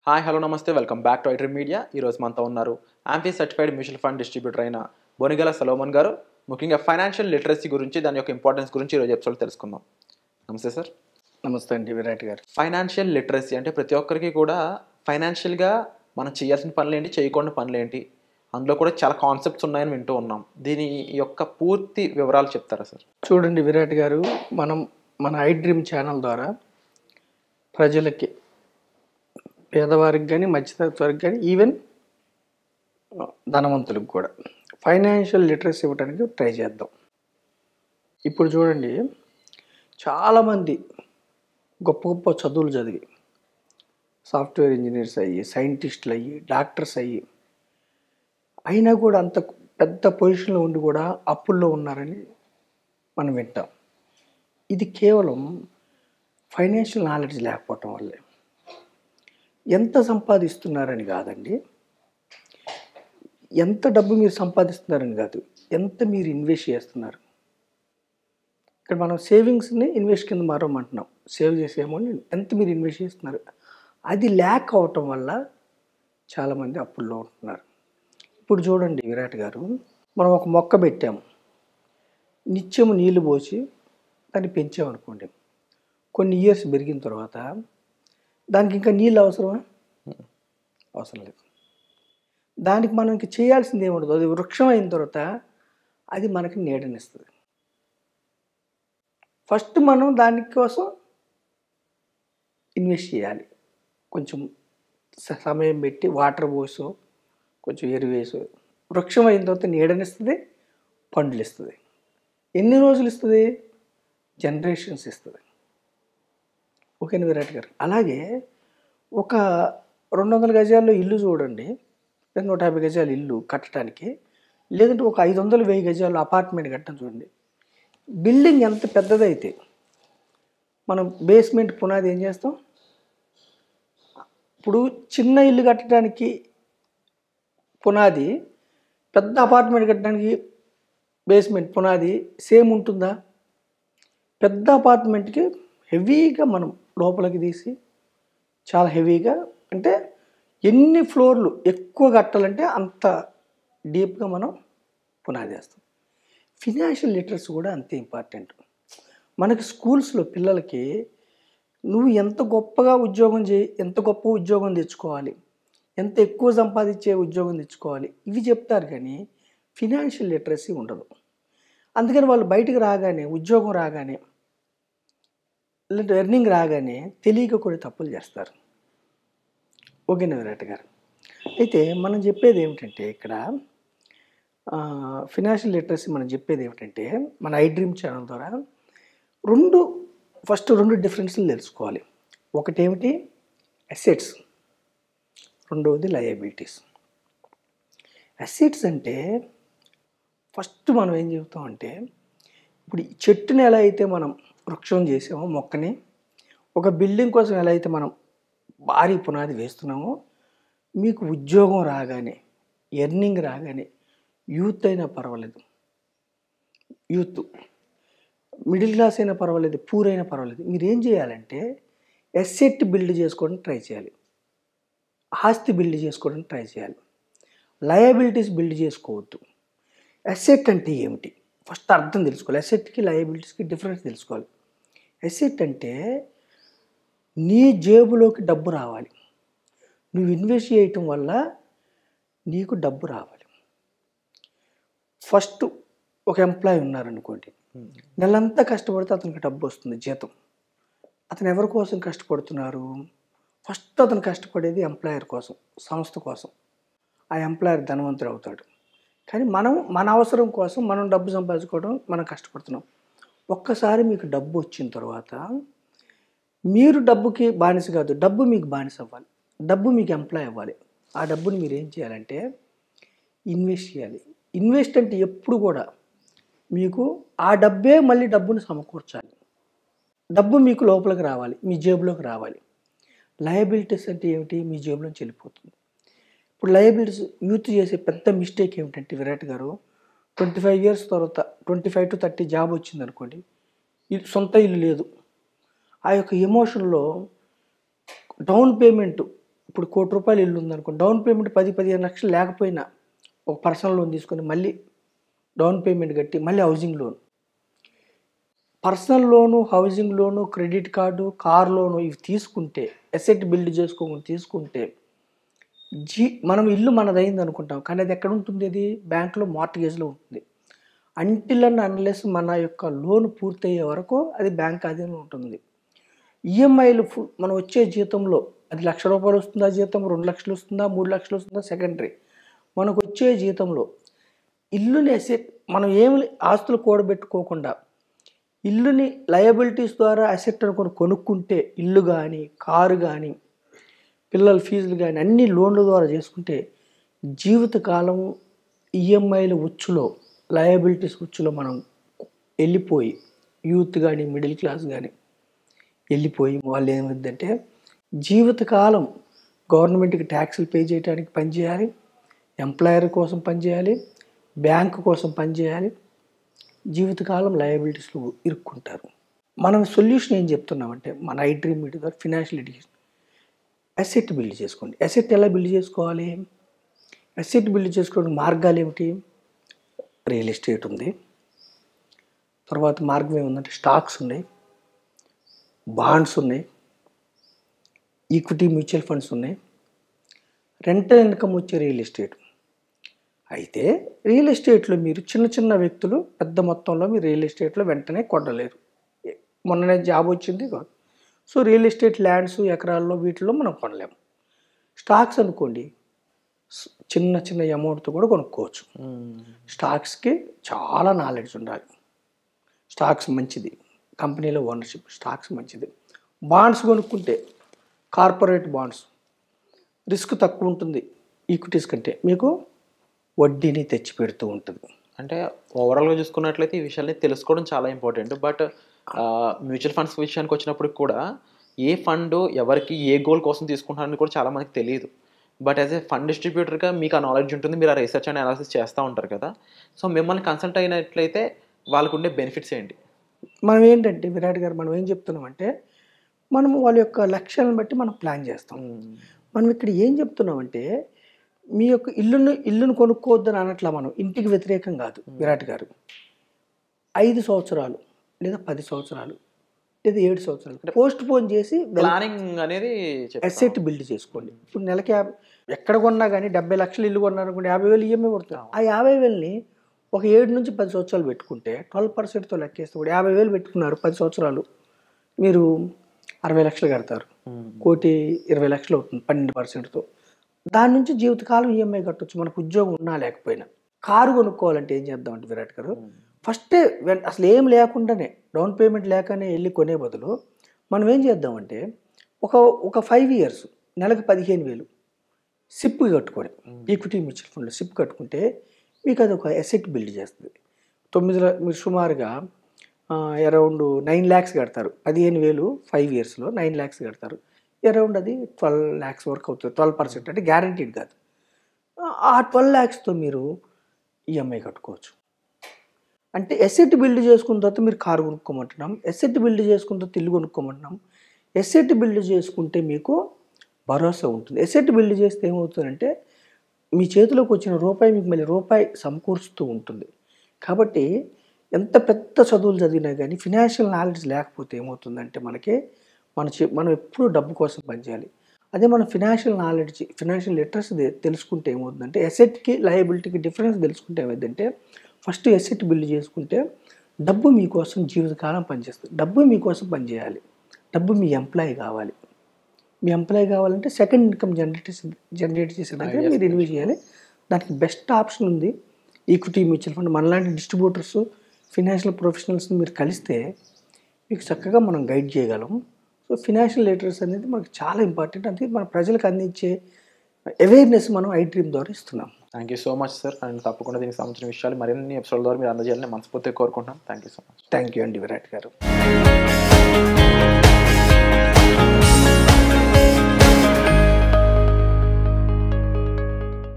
Hi hello నమస్తే welcome back to iDream media. ఈరోజు మనతో ఉన్నారు amphi certified mutual fund distributor అయిన బొనిగల సలోమన్ గారు. ముఖ్యంగా ఫైనాన్షియల్ లిటరసీ గురించి, దాని యొక్క ఇంపార్టెన్స్ గురించి ఈరోజు ఎపిసోడ్ తెలుసుకుందాం. నమస్తే సార్. నమస్తే అండి విరాట్ గారు. ఫైనాన్షియల్ లిటరసీ అంటే ప్రతి ఒక్కరికి కూడా ఫైనాన్షియల్గా మనం చేయాల్సిన పనులు ఏంటి, చేయకూడని పనులు ఏంటి, అందులో కూడా చాలా కాన్సెప్ట్స్ ఉన్నాయని వింటూ ఉన్నాం. దీని యొక్క పూర్తి వివరాలు చెప్తారా సార్? చూడండి విరాట్ గారు, మనం మన ఐడ్రీమ్ ఛానల్ ద్వారా ప్రజలకి, పేదవారికి కానీ, మధ్యతరగతి వారికి కానీ, ఈవెన్ ధనవంతులకు కూడా ఫైనాన్షియల్ లిటరసీ ఇవ్వడానికి ట్రై చేద్దాం. ఇప్పుడు చూడండి, చాలామంది గొప్ప గొప్ప చదువులు చదివి సాఫ్ట్వేర్ ఇంజనీర్స్ అయ్యి, సైంటిస్టులు అయ్యి, డాక్టర్స్ అయ్యి, అయినా కూడా అంత పెద్ద పొజిషన్లో ఉండి కూడా అప్పుల్లో ఉన్నారని మనం వింటాం. ఇది కేవలం ఫైనాన్షియల్ నాలెడ్జ్ లేకపోవటం వల్లే. ఎంత సంపాదిస్తున్నారని కాదండి, ఎంత డబ్బు మీరు సంపాదిస్తున్నారని కాదు, ఎంత మీరు ఇన్వెస్ట్ చేస్తున్నారు. ఇక్కడ మనం సేవింగ్స్ని ఇన్వెస్ట్ కింద మారమంటున్నాం. సేవ్ చేసే అమౌంట్ ఎంత మీరు ఇన్వెస్ట్ చేస్తున్నారు, అది ల్యాక్ అవటం వల్ల చాలామంది అప్పుల్లో ఉంటున్నారు. ఇప్పుడు చూడండి విరాట్ గారు, మనం ఒక మొక్క పెట్టాము, నిత్యము నీళ్లు పోసి దాన్ని పెంచామనుకోండి, కొన్ని ఇయర్స్ పెరిగిన తర్వాత దానికి ఇంకా నీళ్ళు అవసరమా? అవసరం లేదు. దానికి మనం ఇంక చేయాల్సింది ఏముండదు. అది వృక్షం అయిన తర్వాత అది మనకి నీడనిస్తుంది. ఫస్ట్ మనం దానికోసం ఇన్వెస్ట్ చేయాలి. కొంచెం సమయం పెట్టి వాటర్ పోసో, కొంచెం ఎరువు వేసో, వృక్షం అయిన తర్వాత నీడనిస్తుంది, పండ్లు ఇస్తుంది. ఎన్ని రోజులు ఇస్తుంది? జనరేషన్స్ ఇస్తుంది. ఓకేనా విరాట్ గారు? అలాగే ఒక 200 గజాల్లో ఇల్లు చూడండి, 150 గజాల ఇల్లు కట్టడానికి, లేదంటే ఒక 500-1000 గజాల్లో అపార్ట్మెంట్ కట్టడం చూడండి. బిల్డింగ్ ఎంత పెద్దదైతే మనం బేస్మెంట్ పునాది ఏం చేస్తాం? ఇప్పుడు చిన్న ఇల్లు కట్టడానికి పునాది, పెద్ద అపార్ట్మెంట్ కట్టడానికి బేస్మెంట్ పునాది సేమ్ ఉంటుందా? పెద్ద అపార్ట్మెంట్కి హెవీగా మనం లోపలికి తీసి, చాలా హెవీగా, అంటే ఎన్ని ఫ్లోర్లు ఎక్కువ కట్టాలంటే అంత డీప్గా మనం పునాది వేస్తాం. ఫినాన్షియల్ లిటరసీ కూడా అంతే ఇంపార్టెంట్. మనకి స్కూల్స్లో పిల్లలకి నువ్వు ఎంత గొప్పగా ఉద్యోగం చేయి, ఎంత గొప్ప ఉద్యోగం తెచ్చుకోవాలి, ఎంత ఎక్కువ సంపాదించే ఉద్యోగం తెచ్చుకోవాలి, ఇవి చెప్తారు, కానీ ఫినాన్షియల్ లిటరసీ ఉండదు. అందుకని వాళ్ళు బయటకు రాగానే, ఉద్యోగం రాగానే, లేదా ఎర్నింగ్ రాగానే తెలియక కొన్ని తప్పులు చేస్తారు. ఓకేనా విరాట్ గారు? అయితే మనం చెప్పేది ఏమిటంటే, ఇక్కడ ఫినాన్షియల్ లిటరసీ మనం చెప్పేది ఏమిటంటే, మన ఐడ్రీమ్ ఛానల్ ద్వారా ఫస్ట్ రెండు డిఫరెన్స్లు తెలుసుకోవాలి. ఒకటేమిటి? అసెట్స్, రెండవది లయబిలిటీస్. అసెట్స్ అంటే ఫస్ట్ మనం ఏం చెబుతామంటే, ఇప్పుడు ఈ చెట్టుని ఎలా అయితే మనం వృక్షం చేసామో, మొక్కని, ఒక బిల్డింగ్ కోసం ఎలా అయితే మనం భారీ పునాది వేస్తున్నామో, మీకు ఉద్యోగం రాగానే, ఎర్నింగ్ రాగానే, యూత్ అయినా పర్వాలేదు, యూత్ మిడిల్ క్లాస్ అయినా పర్వాలేదు, పూర్ అయినా పర్వాలేదు, మీరు ఏం చేయాలంటే అసెట్ బిల్డ్ చేసుకోవడానికి ట్రై చేయాలి, ఆస్తి బిల్డ్ చేసుకోవడానికి ట్రై చేయాలి. లయబిలిటీస్ బిల్డ్ చేసుకోవద్దు. అసెట్ అంటే ఏమిటి ఫస్ట్ అర్థం తెలుసుకోవాలి. అసెట్కి లయబిలిటీస్కి డిఫరెన్స్ తెలుసుకోవాలి. అసెట్ అంటే నీ జేబులోకి డబ్బు రావాలి, నువ్వు ఇన్వెస్ట్ చేయటం వల్ల నీకు డబ్బు రావాలి. ఫస్ట్ ఒక ఎంప్లాయీ ఉన్నారనుకోండి, నెలంతా కష్టపడితే అతనికి డబ్బు వస్తుంది, జీతం. అతను ఎవరి కోసం కష్టపడుతున్నారు? ఫస్ట్ అతను కష్టపడేది ఎంప్లాయర్ కోసం, సంస్థ కోసం. ఆ ఎంప్లాయర్ ధనవంతుడు అవుతాడు. కానీ మనం మన అవసరం కోసం మనం డబ్బు సంపాదించుకోవడం మనం కష్టపడుతున్నాం. ఒక్కసారి మీకు డబ్బు వచ్చిన తర్వాత మీరు డబ్బుకి బానిస కాదు, డబ్బు మీకు బానిస అవ్వాలి, డబ్బు మీకు ఎంప్లాయ్ అవ్వాలి. ఆ డబ్బుని మీరు ఏం చేయాలంటే ఇన్వెస్ట్ చేయాలి. ఇన్వెస్ట్ అంటే ఎప్పుడు కూడా మీకు ఆ డబ్బే మళ్ళీ డబ్బుని సమకూర్చాలి. డబ్బు మీకు లోపలికి రావాలి, మీ జేబులోకి రావాలి. లయబిలిటీస్ అంటే ఏమిటి? మీ జేబులోంచి వెళ్ళిపోతుంది. ఇప్పుడు లయబిలిటీస్ యూత్ చేసే పెద్ద మిస్టేక్ ఏమిటంటే విరాట్ గారు, 25 years తర్వాత 25 to 30 జాబ్ వచ్చింది అనుకోండి, సొంత ఇల్లు లేదు, ఆ యొక్క ఎమోషన్లో డౌన్ పేమెంట్ ఇప్పుడు ₹1,00,00,000 ఇల్లు ఉందనుకోండి, డౌన్ పేమెంట్ 10-15 లక్షలు లేకపోయినా ఒక పర్సనల్ లోన్ తీసుకొని మళ్ళీ డౌన్ పేమెంట్ కట్టి మళ్ళీ housing loan, personal loan, housing loan, credit card, car loan ఇవి తీసుకుంటే, అసెట్ బిల్డ్ చేసుకోమని తీసుకుంటే మనం ఇల్లు మనదైంది అనుకుంటాం, కానీ అది ఎక్కడ ఉంటుంది? అది బ్యాంకులో మార్ట్గేజ్లో ఉంటుంది. అంటిల్ అండ్ అన్లెస్ మన యొక్క లోన్ పూర్తయ్యే వరకు అది బ్యాంక్ ఆధీనంలో ఉంటుంది. ఈఎంఐలు మనం వచ్చే జీతంలో అది ₹1,00,000 వస్తుందా జీతం, 2 లక్షలు వస్తుందా, 3 లక్షలు వస్తుందా సెకండరీ. మనకు వచ్చే జీతంలో ఇల్లుని అసెట్, మనం ఏమి ఆస్తులు కూడబెట్టుకోకుండా ఇల్లుని లయబిలిటీస్ ద్వారా అసెట్ అనుకొని కొనుక్కుంటే, ఇల్లు కానీ, కారు కానీ, పిల్లల ఫీజులు కానీ అన్ని లోన్ల ద్వారా చేసుకుంటే జీవితకాలం ఈఎంఐల ఉచ్చులో, లయబిలిటీస్ ఉచ్చులో మనం వెళ్ళిపోయి, యూత్ కానీ, మిడిల్ క్లాస్ కానీ వెళ్ళిపోయి వాళ్ళు ఏమైందంటే జీవితకాలం గవర్నమెంట్కి ట్యాక్సులు పే చేయడానికి పనిచేయాలి, ఎంప్లాయర్ కోసం పనిచేయాలి, బ్యాంకు కోసం పనిచేయాలి, జీవితకాలం లయబిలిటీస్లో ఇరుక్కుంటారు. మనం సొల్యూషన్ ఏం చెప్తున్నామంటే మన ఐడ్రీమ్ మీడియా ద్వారా ఫినాన్షియల్ ఎడ్యుకేషన్, అసెట్ బిల్డ్ చేసుకోండి. అసెట్ ఎలా బిల్డ్ చేసుకోవాలి? అసెట్ బిల్డ్ చేసుకోవడానికి మార్గాలు ఏమిటి? రియల్ ఎస్టేట్ ఉంది, తర్వాత మార్గం ఏముందంటే స్టాక్స్ ఉన్నాయి, బాండ్స్ ఉన్నాయి, ఈక్విటీ మ్యూచువల్ ఫండ్స్ ఉన్నాయి, రెంటల్ ఇన్కమ్ వచ్చే రియల్ ఎస్టేట్. అయితే రియల్ ఎస్టేట్లో మీరు చిన్న చిన్న వ్యక్తులు పెద్ద మొత్తంలో మీరు రియల్ ఎస్టేట్లో వెంటనే కొనలేరు. మొన్ననే జాబ్ వచ్చింది కాదు. సో రియల్ ఎస్టేట్ ల్యాండ్స్ ఎకరాల్లో వీటిలో మనం కొనలేము. స్టాక్స్ అనుకోండి, చిన్న చిన్న అమౌంట్తో కూడా కొనుక్కోవచ్చు. స్టాక్స్కి చాలా నాలెడ్జ్ ఉండాలి. స్టాక్స్ మంచిది, కంపెనీలో ఓనర్షిప్, స్టాక్స్ మంచిది. బాండ్స్ కొనుక్కుంటే కార్పొరేట్ బాండ్స్ రిస్క్ తక్కువ ఉంటుంది ఈక్విటీస్ కంటే, మీకు వడ్డీని తెచ్చిపెడుతూ ఉంటుంది. అంటే ఓవరాల్గా చూసుకున్నట్లయితే ఈ విషయాన్ని తెలుసుకోవడం చాలా ఇంపార్టెంట్. బట్ మ్యూచువల్ ఫండ్స్ విషయానికి వచ్చినప్పుడు కూడా ఏ ఫండ్ ఎవరికి ఏ గోల్ కోసం తీసుకుంటారని కూడా చాలా మనకి తెలియదు. బట్ యాజ్ ఏ ఫండ్ డిస్ట్రిబ్యూటర్గా మీకు ఆ నాలెడ్జ్ ఉంటుంది, మీరు ఆ రీసెర్చ్ అండ్ అనాలిసిస్ చేస్తూ ఉంటారు కదా. సో మిమ్మల్ని కన్సల్ట్ అయినట్లయితే వాళ్ళకు ఉండే బెనిఫిట్స్ ఏంటి? మనం ఏంటంటే విరాట్ గారు, మనం ఏం చెప్తున్నామంటే మనం వాళ్ళ యొక్క లక్ష్యాలను బట్టి మనం ప్లాన్ చేస్తాం. మనం ఇక్కడ ఏం చెప్తున్నామంటే మీ యొక్క ఇల్లును కొనుక్కోవద్దని అనట్లా, మనం ఇంటికి వ్యతిరేకం కాదు విరాట్ గారు. 5 సంవత్సరాలు లేదా 10 సంవత్సరాలు లేదా 7 సంవత్సరాలు పోస్ట్ పోన్ చేసి ప్లానింగ్ అనేది అసెట్ బిల్డ్ చేసుకోండి. ఇప్పుడు నెలకి ఎక్కడ కొన్నా కానీ 70 లక్షలు ఇల్లు కొన్నారనుకోండి, 50,000 ఈఎంఐ పడుతుంది. ఆ 50,000ని ఒక 7 నుంచి 10 సంవత్సరాలు పెట్టుకుంటే 12%తో లెక్కేస్తే కూడా 50,000 పెట్టుకున్నారు 10 సంవత్సరాలు, మీరు 60 లక్షలు కడతారు. 1,20,00,000 అవుతుంది 12%తో. దాని నుంచి జీవితకాలం ఈఎంఐ కట్టొచ్చు, మనకు ఉద్యోగం ఉన్నా లేకపోయినా. కారు కొనుక్కోవాలంటే ఏం చేద్దామంటే విరాట్ గారు, ఫస్టే అసలు ఏం లేకుండానే డౌన్ పేమెంట్ లేకనే వెళ్ళి కొనే బదులు మనం ఏం చేద్దామంటే ఒక 5 ఇయర్స్ నెలకు 15,000 సిప్ కట్టుకోండి. ఈక్విటీ మ్యూచువల్ ఫండ్లో సిప్ కట్టుకుంటే మీకు అది ఒక అసెట్ బిల్డ్ చేస్తుంది. మీరు సుమారుగా అరౌండ్ 9 lakhs కడతారు. 15,000 5 ఇయర్స్లో 9 lakhs కడతారు. అరౌండ్ అది 12 lakhs వరకు అవుతుంది. 12% అంటే గ్యారంటీడ్ కాదు. ఆ 12 lakhsతో మీరు ఈఎంఐ కట్టుకోవచ్చు. అంటే అసెట్ బిల్డ్ చేసుకున్న తర్వాత మీరు కారు కొనుక్కోమంటున్నాం, అసెట్ బిల్డ్ చేసుకున్న తర్వాత ఇల్లు కొనుక్కోమంటున్నాం. అసెట్ బిల్డ్ చేసుకుంటే మీకు భరోసా ఉంటుంది. అసెట్ బిల్డ్ చేస్తే ఏమవుతుందంటే మీ చేతిలోకి వచ్చిన రూపాయి మీకు మళ్ళీ రూపాయి సమకూరుస్తూ ఉంటుంది. కాబట్టి ఎంత పెద్ద చదువులు చదివినా కానీ ఫినాన్షియల్ నాలెడ్జ్ లేకపోతే ఏమవుతుందంటే మనం ఎప్పుడూ డబ్బు కోసం పనిచేయాలి. అదే మనం ఫినాన్షియల్ లిటరసీ తెలుసుకుంటే ఏమవుతుందంటే అసెట్కి లయబిలిటీకి డిఫరెన్స్ తెలుసుకుంటే ఏమైందంటే ఫస్ట్ అసెట్ బిల్డ్ చేసుకుంటే డబ్బు మీకోసం జీవితకాలం పనిచేస్తుంది. డబ్బు మీకోసం పనిచేయాలి, డబ్బు మీ ఎంప్లాయీ కావాలి. మీ ఎంప్లాయీ కావాలంటే సెకండ్ ఇన్కమ్ జనరేట్ చేసే దగ్గర మీరు ఇన్వెస్ట్ చేయాలి. దానికి బెస్ట్ ఆప్షన్ ఉంది ఈక్విటీ మ్యూచువల్ ఫండ్. మనలాంటి డిస్ట్రిబ్యూటర్స్, ఫినాన్షియల్ ప్రొఫెషనల్స్ని మీరు కలిస్తే మీకు చక్కగా మనం గైడ్ చేయగలం. సో ఫినాన్షియల్ లిటరసీ అనేది మనకు చాలా ఇంపార్టెంట్. అందుకే మన ప్రజలకు అందించే అవేర్నెస్ మనం ఐడ్రీమ్ ద్వారా ఇస్తున్నాం. Thank you so much sir. And తప్పకుండా దీనికి సంబంధించిన విషయాలు మరిన్ని ఎపిసోడ్ ద్వారా మీరు అందజేయాలని మనస్ఫూర్తిగా కోరుకుంటున్నాం. Thank you so much. Thank you అండి విరాట్ గారు.